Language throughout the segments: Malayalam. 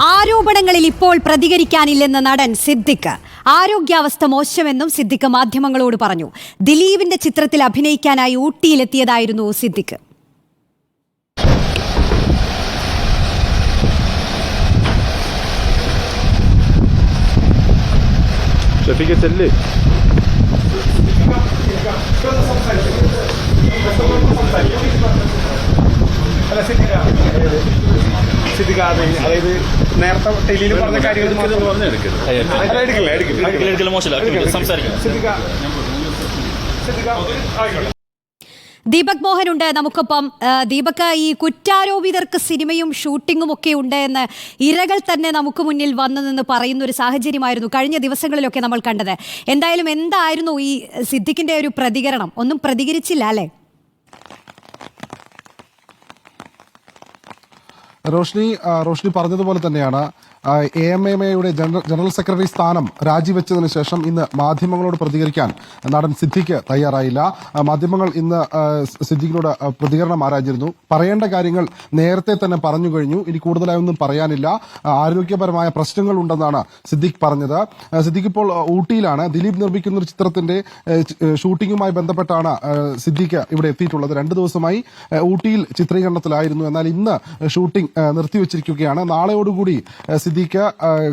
ആരോപണങ്ങളിൽ ഇപ്പോൾ പ്രതികരിക്കാനില്ലെന്ന് നടൻ സിദ്ദിഖ്. ആരോഗ്യാവസ്ഥ മോശമെന്നും സിദ്ദിഖ് മാധ്യമങ്ങളോട് പറഞ്ഞു. ദിലീപിന്റെ ചിത്രത്തിൽ അഭിനയിക്കാനായി ഊട്ടിയിലെത്തിയതായിരുന്നു സിദ്ദിഖ്. അതായത് നേരത്തെ ടെലിയിൽ പറഞ്ഞ കാര്യങ്ങൾ ദീപക് മോഹൻ ഉണ്ട് നമുക്കൊപ്പം. ദീപക്, ഈ കുറ്റാരോപിതർക്ക് സിനിമയും ഷൂട്ടിങ്ങും ഒക്കെ ഉണ്ട് എന്ന് ഇരകൾ തന്നെ നമുക്ക് മുന്നിൽ വന്നു നിന്ന് പറയുന്ന ഒരു സാഹചര്യമായിരുന്നു കഴിഞ്ഞ ദിവസങ്ങളിലൊക്കെ നമ്മൾ കണ്ടത്. എന്തായിരുന്നു ഈ സിദ്ദിഖിന്റെ ഒരു പ്രതികരണം? ഒന്നും പ്രതികരിച്ചില്ല അല്ലേ? റോഷ്നി പറഞ്ഞതുപോലെ തന്നെയാണ് AMMAയുടെ ജനറൽ സെക്രട്ടറി സ്ഥാനം രാജിവെച്ചതിന് ശേഷം ഇന്ന് മാധ്യമങ്ങളോട് പ്രതികരിക്കാൻ നടൻ സിദ്ദിഖ് തയ്യാറായില്ല. മാധ്യമങ്ങൾ ഇന്ന് സിദ്ദിഖിനോട് പ്രതികരണം ആരാഞ്ഞിരുന്നു. പറയേണ്ട കാര്യങ്ങൾ നേരത്തെ തന്നെ പറഞ്ഞു കഴിഞ്ഞു, ഇനി കൂടുതലായൊന്നും പറയാനില്ല, ആരോഗ്യപരമായ പ്രശ്നങ്ങൾ ഉണ്ടെന്നാണ് സിദ്ദിഖ് പറഞ്ഞത്. സിദ്ദിഖ് ഇപ്പോൾ ഊട്ടിയിലാണ്. ദിലീപ് നിർമ്മിക്കുന്ന ഒരു ചിത്രത്തിന്റെ ഷൂട്ടിങ്ങുമായി ബന്ധപ്പെട്ടാണ് സിദ്ദിഖ് ഇവിടെ എത്തിയിട്ടുള്ളത്. 2 ദിവസമായി ഊട്ടിയിൽ ചിത്രീകരണത്തിലായിരുന്നു. എന്നാൽ ഇന്ന് ഷൂട്ടിംഗ് നിർത്തിവച്ചിരിക്കുകയാണ്. നാളെയോടുകൂടി സിദ്ദിഖ്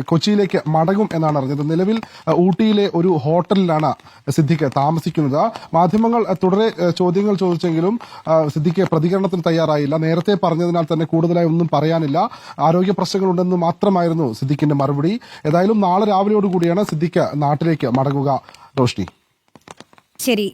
കൊച്ചിയിലേക്ക് മടങ്ങും എന്നാണ് അറിഞ്ഞത്. നിലവിൽ ഊട്ടിയിലെ ഒരു ഹോട്ടലിലാണ് സിദ്ദിഖ് താമസിക്കുന്നത്. മാധ്യമങ്ങൾ തുടരെ ചോദ്യങ്ങൾ ചോദിച്ചെങ്കിലും സിദ്ദിഖ് പ്രതികരണത്തിന് തയ്യാറായില്ല. നേരത്തെ പറഞ്ഞതിനാൽ തന്നെ കൂടുതലായി ഒന്നും പറയാനില്ല, ആരോഗ്യ പ്രശ്നങ്ങളുണ്ടെന്ന് മാത്രമായിരുന്നു സിദ്ദിഖിന്റെ മറുപടി. ഏതായാലും നാളെ രാവിലെയോടുകൂടിയാണ് സിദ്ദിഖ് നാട്ടിലേക്ക് മടങ്ങുക. റോഷ്നി. ശരി.